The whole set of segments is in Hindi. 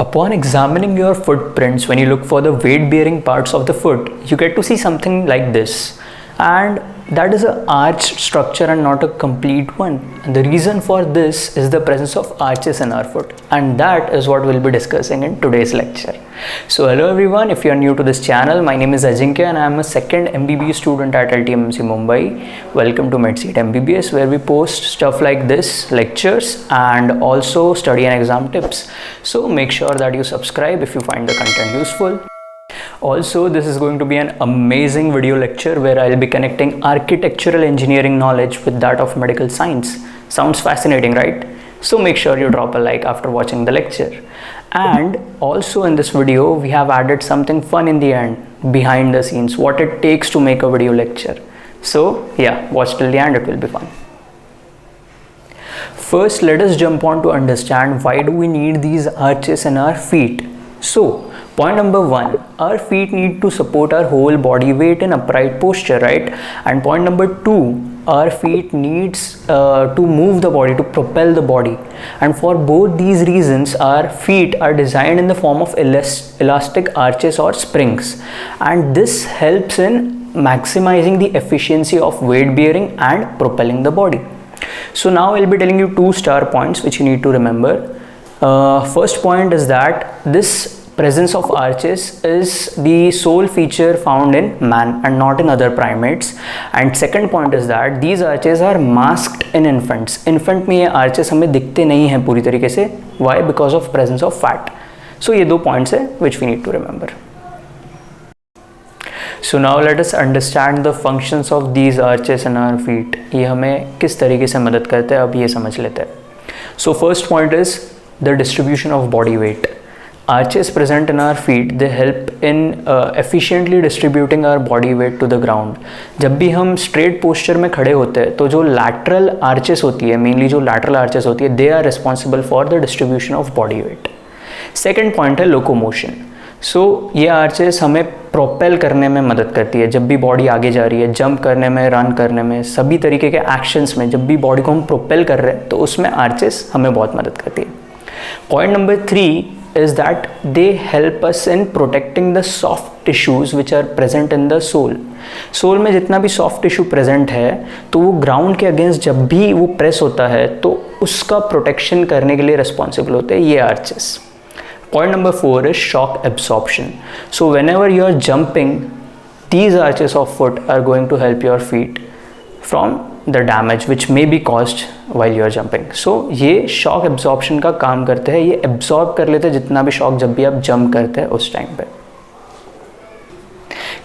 Upon examining your footprints, when you look for the weight-bearing parts of the foot, you get to see something like this. And that is an arched structure and not a complete one. And the reason for this is the presence of arches in our foot. And that is what we'll be discussing in today's lecture. So hello everyone, if you are new to this channel, my name is Ajinkya and I am a second MBBS student at LTMC Mumbai. Welcome to MedSeat MBBS, where we post stuff like this, lectures and also study and exam tips. So make sure that you subscribe if you find the content useful. Also, this is going to be an amazing video lecture where I'll be connecting architectural engineering knowledge with that of medical science. Sounds fascinating, right? So make sure you drop a like after watching the lecture. And also in this video, we have added something fun in the end, behind the scenes, what it takes to make a video lecture. So yeah, watch till the end, it will be fun. First, let us jump on to understand why do we need these arches in our feet. So, point number one, our feet need to support our whole body weight in upright posture, right? And point number two, our feet needs to move the body, to propel the body. And for both these reasons, our feet are designed in the form of elastic arches or springs. And this helps in maximizing the efficiency of weight bearing and propelling the body. So now I'll be telling you two star points which you need to remember. First point is that this presence of arches is the sole feature found in man and not in other primates. And second point is that these arches are masked in infants. Infant में ये arches हमें दिखते नहीं हैं पूरी तरीके से. Why? Because of presence of fat. So ये दो points हैं which we need to remember. So now let us understand the functions of these arches in our feet. ये हमें किस तरीके से मदद करते हैं अब ये समझ लेते हैं. So first point is the distribution of body weight. Arches present in our feet, they help in efficiently distributing our body weight to the ground. जब भी हम straight posture में खड़े होते हैं तो जो lateral arches होती है, mainly जो lateral arches होती है, they are responsible for the distribution of body weight. Second point है locomotion. So ये arches हमें propel करने में मदद करती है. जब भी body आगे जा रही है, jump करने में, run करने में, सभी तरीके के actions में जब भी body को हम propel कर रहे हैं तो उसमें arches हमें बहुत मदद करती है. Point number 3 is that they help us in protecting the soft tissues which are present in the sole. Sole में जितना भी soft tissue present है तो वो ground के against जब भी वो press होता है तो उसका protection करने के लिए responsible होते हैं ये arches. Point number 4 is shock absorption. So whenever you are jumping, these arches of foot are going to help your feet from the damage which may be caused while you are jumping. So ये shock absorption का काम करते हैं, ये absorb कर लेते हैं जितना भी shock जब भी आप jump करते हैं उस टाइम पे.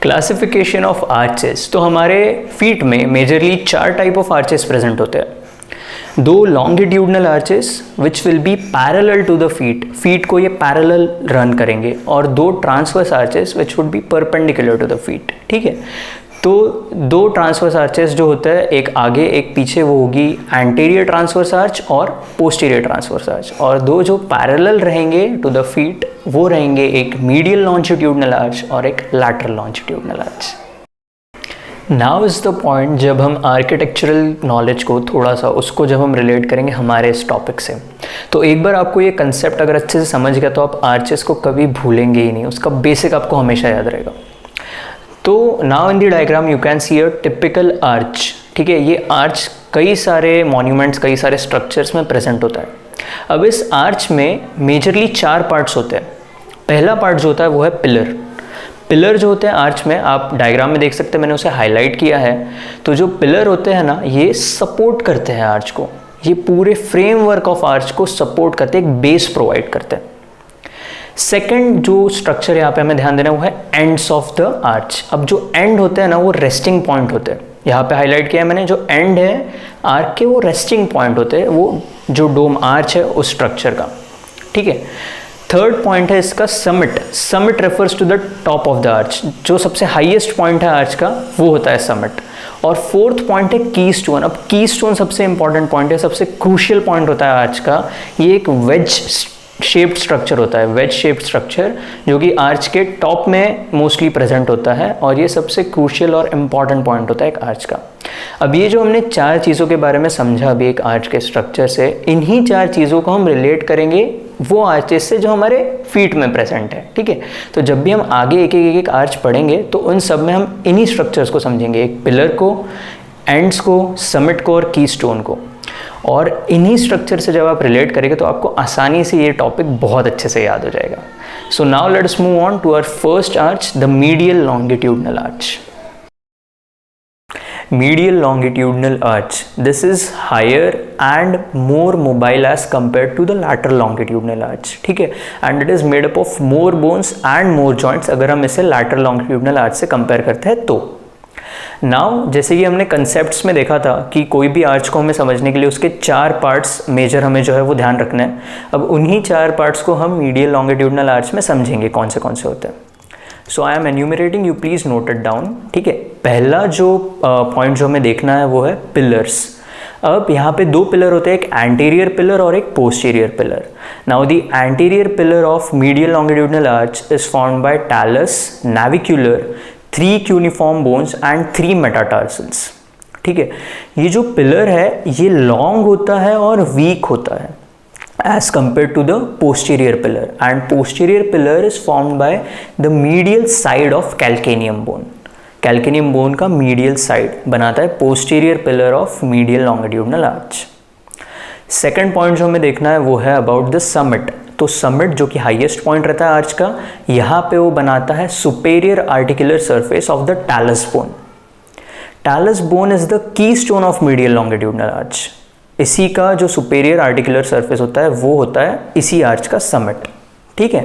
Classification of arches. तो हमारे feet में majorly 4 type of arches present होते हैं. दो longitudinal arches which will be parallel to the feet. Feet को ये parallel run करेंगे और दो transverse arches which would be perpendicular to the feet. ठीक है. तो दो ट्रांसवर्स आर्चेस जो होता है, एक आगे एक पीछे, वो होगी एंटीरियर ट्रांसवर्स आर्च और पोस्टीरियर ट्रांसवर्स आर्च. और दो जो पैरेलल रहेंगे टू द फीट वो रहेंगे एक मीडियल लॉन्जिट्यूडनल आर्च और एक lateral longitudinal arch. Now is the point जब हम आर्किटेक्चरल नॉलेज को थोड़ा सा उसको जब हम रिलेट करेंगे हमारे इस टॉपिक से. तो एक बार आपको ये कंसेप्ट अगर अच्छे से समझ गया तो आप आर्चेस को कभी भूलेंगे ही नहीं, उसका बेसिक आपको हमेशा याद रहेगा. तो now in the diagram you can see a typical arch. ठीक है, ये आर्च कई सारे मॉन्यूमेंट्स, कई सारे स्ट्रक्चर्स में प्रेजेंट होता है. अब इस आर्च में मेजरली 4 पार्ट्स होते हैं. पहला पार्ट जो होता है वो है पिलर. पिलर जो होते हैं आर्च में, आप डायग्राम में देख सकते हैं, मैंने उसे हाईलाइट किया है. तो जो पिलर होते हैं ना, ये सपोर्ट करते हैं आर्च को, ये पूरे फ्रेमवर्क ऑफ आर्च को सपोर्ट करते हैं, एक बेस प्रोवाइड करते हैं. सेकेंड जो स्ट्रक्चर यहाँ पे हमें ध्यान देना वो है एंड्स ऑफ द आर्च. अब जो एंड होते हैं ना वो रेस्टिंग पॉइंट होते हैं. यहाँ पे हाईलाइट किया है मैंने, जो एंड है आर्क के वो रेस्टिंग पॉइंट होते हैं, वो जो डोम आर्च है उस स्ट्रक्चर का. ठीक है. थर्ड पॉइंट है इसका summit. Summit refers to the top of the arch. जो सबसे हाईएस्ट पॉइंट है आर्च का वो होता है समिट. और फोर्थ पॉइंट है की स्टोन. अब की स्टोन सबसे इंपॉर्टेंट पॉइंट है, सबसे क्रूशियल पॉइंट होता है आर्च का. ये एक वेज शेप्ड स्ट्रक्चर होता है, वेज शेप्ड स्ट्रक्चर, जो कि आर्च के टॉप में मोस्टली प्रेजेंट होता है और ये सबसे क्रूशियल और इम्पॉर्टेंट पॉइंट होता है एक आर्च का. अब ये जो हमने 4 चीज़ों के बारे में समझा अभी एक आर्च के स्ट्रक्चर से, इन्हीं 4 चीज़ों को हम रिलेट करेंगे वो आर्चेस से जो हमारे फीट में प्रेजेंट है, ठीक है। तो जब भी हम आगे एक आर्च पढ़ेंगे तो उन सब में हम इन्हीं स्ट्रक्चर्स को समझेंगे, एक पिलर को, एंड्स को, समिट को और की स्टोन को। और इन्हीं स्ट्रक्चर से जब आप रिलेट करेंगे तो आपको आसानी से ये टॉपिक बहुत अच्छे से याद हो जाएगा। So now let's move on to our first arch, the medial longitudinal arch. Medial longitudinal arch. This is higher and more mobile as compared to the lateral longitudinal arch, ठीक है, and it is made up of more bones and more joints अगर हम इसे lateral longitudinal arch से कंपेयर करते हैं तो। नाउ जैसे कि हमने कंसेप्ट्स में देखा था कि कोई भी आर्च को हमें समझने के लिए उसके 4 पार्ट्स मेजर हमें जो है वो ध्यान रखना है। अब उन्हीं 4 पार्ट्स को हम मीडियल लॉन्गिट्यूडनल आर्च में समझेंगे कौन से होते हैं। So I am enumerating, you please note it down, ठीक है। पहला जो पॉइंट जो हमें देखना है वो है पिलर्स। अब यहाँ पे 2 पिलर होते हैं, एक एंटीरियर पिलर और एक posterior pillar. Now the anterior pillar of medial longitudinal arch is formed bye talus, navicular, 3 cuneiform bones and 3 metatarsals, ठीक है। ये जो पिलर है ये लॉन्ग होता है और वीक होता है as compared to the posterior pillar, and posterior pillar is formed by the medial side of calcaneum bone. Calcaneum bone का medial side बनाता है posterior pillar of medial longitudinal arch. Second point जो हमें देखना है वो है about the summit. तो summit जो कि highest point रहता है arch का, यहाँ पे वो बनाता है superior articular surface of the talus bone. Talus bone is the keystone of medial longitudinal arch. इसी का जो सुपेरियर आर्टिकुलर सरफेस होता है वो होता है इसी आर्च का समिट, ठीक है।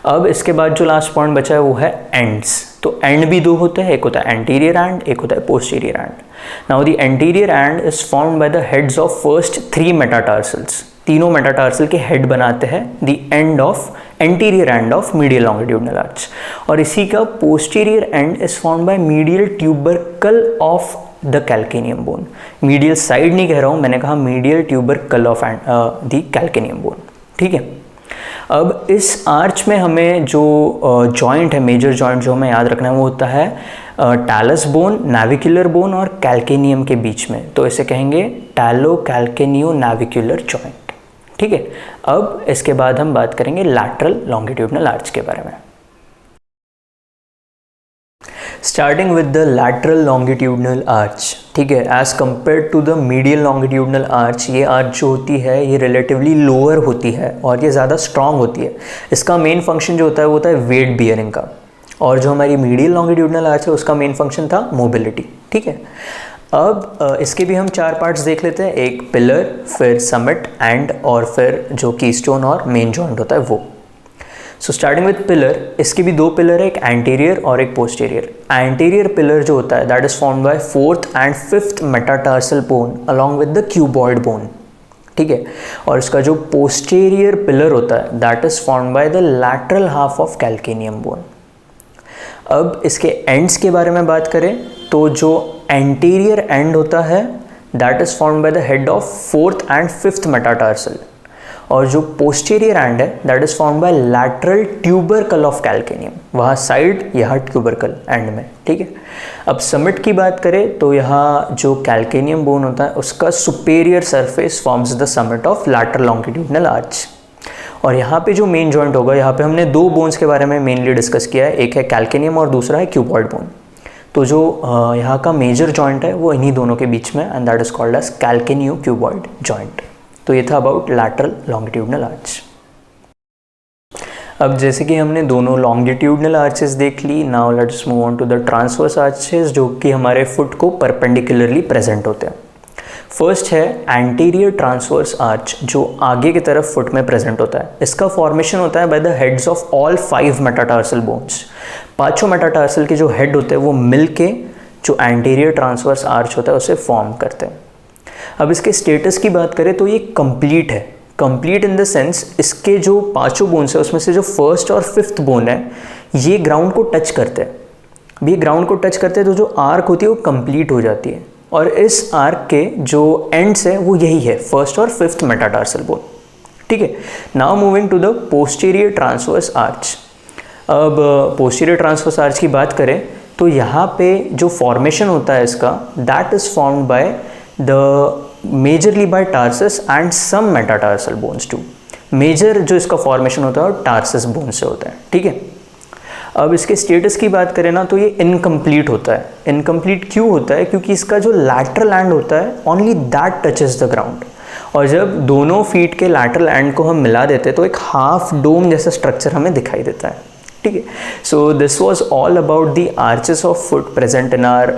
अब इसके बाद जो लास्ट पॉइंट बचा है वो है एंड्स। तो एंड भी 2 होते हैं, एक होता है एंटीरियर एंड, एक होता है posterior and. Now the anterior and is formed by the heads of first 3 metatarsals. तीनों मेटाटार्सल के हेड बनाते हैं the end of anterior end of medial longitudinal arch. और इसी का posterior and is formed bye medial tubercle of the calcaneum bone. Medial side नहीं कह रहा हूँ, मैंने कहा medial tubercle of the calcaneum bone, ठीक है। अब इस आर्च में हमें जो जॉइंट है, मेजर जॉइंट जो हमें याद रखना है वो होता है टैलस बोन, नाविकुलर बोन और कैल्केनियम के बीच में। तो इसे कहेंगे टैलो कैल्केनियो नाविकुलर जॉइंट, ठीक है। अब इसके बाद हम बात करेंगे लैटरल लॉन्गिट्यूडनल आर्च के बारे में। Starting with the lateral longitudinal arch, ठीक है। As compare to the medial longitudinal arch, ये आर्च जो होती है ये रिलेटिवली लोअर होती है और ये ज़्यादा स्ट्रॉन्ग होती है। इसका मेन फंक्शन जो होता है वो होता है वेट बियरिंग का, और जो हमारी मीडियल लॉन्गिट्यूडनल आर्च है उसका मेन फंक्शन था मोबिलिटी, ठीक है। अब इसके भी हम 4 पार्ट्स देख लेते हैं, एक पिलर, फिर समिट, एंड और फिर जो कीस्टोन और मेन जॉइंट होता है वो। सो स्टार्टिंग विद पिलर, इसके भी 2 पिलर है, एक एंटीरियर और एक पोस्टीरियर। एंटीरियर पिलर जो होता है that is formed bye 4th and 5th metatarsal bone along with the cuboid bone, ठीक है। और इसका जो पोस्टीरियर पिलर होता है that is formed by the lateral half of calcaneum bone. अब इसके एंड्स के बारे में बात करें तो जो एंटीरियर एंड होता है that is formed by the head of 4th and 5th metatarsal, और जो पोस्टीरियर एंड है that is formed bye lateral tubercle of calcaneum, वहाँ साइड यहाँ ट्यूबरकल एंड में, ठीक है। अब समिट की बात करें तो यहाँ जो कैल्केनियम बोन होता है उसका superior surface forms the summit of lateral longitudinal arch. और यहाँ पे जो मेन जॉइंट होगा, यहाँ पे हमने 2 बोन्स के बारे में मेनली डिस्कस किया है, एक है कैल्केनियम और दूसरा है क्यूबॉइड बोन। तो जो यहाँ का मेजर जॉइंट है वो इन्हीं दोनों के बीच में, and that is called as calcaneo cuboid joint. तो ये था अबाउट लैटरल लॉन्गिट्यूडनल आर्च। अब जैसे कि हमने दोनों लॉन्गिट्यूडनल आर्चेस देख ली, now let's move on to the transverse arches जो कि हमारे फुट को परपेंडिकुलरली प्रेजेंट होते हैं। फर्स्ट है एंटीरियर ट्रांसवर्स आर्च जो आगे की तरफ फुट में प्रेजेंट होता है। इसका फॉर्मेशन होता है by the heads of all 5 metatarsal bones. 5 metatarsal के जो हेड होते हैं वो मिलके जो एंटीरियर ट्रांसवर्स आर्च होता है उसे फॉर्म करते हैं। अब इसके स्टेटस की बात करें तो ये कंप्लीट है। कंप्लीट इन द सेंस इसके जो 5 बोन्स है उसमें से जो 1st और 5th बोन है ये ग्राउंड को टच करते हैं। अब ये ग्राउंड को टच करते हैं तो जो आर्क होती है वो कंप्लीट हो जाती है, और इस आर्क के जो एंड्स है वो यही है 1st और 5th मेटाटार्सल बोन, ठीक है। Now moving to the posterior transverse arch. अब पोस्टीरियर ट्रांसवर्स आर्च की बात करें तो यहाँ पे जो फॉर्मेशन होता है इसका that is formed by the majorly by tarsus and some metatarsal bones too. Major जो इसका फॉर्मेशन होता है टार्सस बोन से होता है, ठीक है। अब इसके स्टेटस की बात करें ना तो ये इनकम्प्लीट होता है। इनकम्प्लीट क्यों होता है? क्योंकि इसका जो लैटरल एंड होता है only that touches the ground, और जब दोनों फीट के लैटरल एंड को हम मिला देते हैं तो एक हाफ डोम जैसा स्ट्रक्चर हमें दिखाई देता है, ठीक है। So this was all about the arches of foot present in are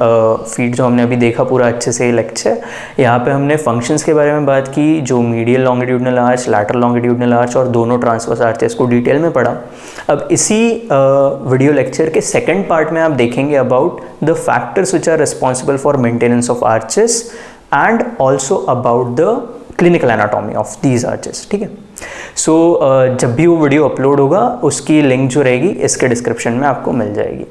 feet, जो हमने अभी देखा पूरा अच्छे से लेक्चर। यहाँ पे हमने फंक्शंस के बारे में बात की, जो medial longitudinal arch, lateral longitudinal arch और दोनों ट्रांसवर्स आर्चेस को डिटेल में पढ़ा। अब इसी वीडियो लेक्चर के सेकेंड पार्ट में आप देखेंगे about the factors which are responsible for maintenance of arches and also about the clinical anatomy of these arches, ठीक है। सो जब भी वो वीडियो अपलोड होगा उसकी लिंक जो रहेगी इसके डिस्क्रिप्शन में आपको मिल जाएगी।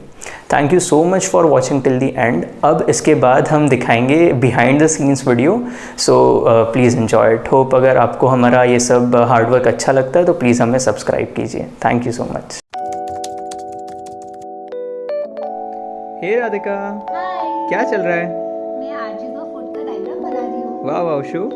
Thank you so much for watching till the and. अब इसके बाद हम दिखाएंगे behind the scenes video, so please enjoy it. Hope अगर आपको हमारा ये सब हार्डवर्क अच्छा लगता है तो प्लीज़ हमें सब्सक्राइब कीजिए। Thank you so much. Hey Radhika, hi. क्या चल रहा है? मैं आर्चेस ऑफ फुट का डायग्राम बना रही हूँ। वाह वाह, शो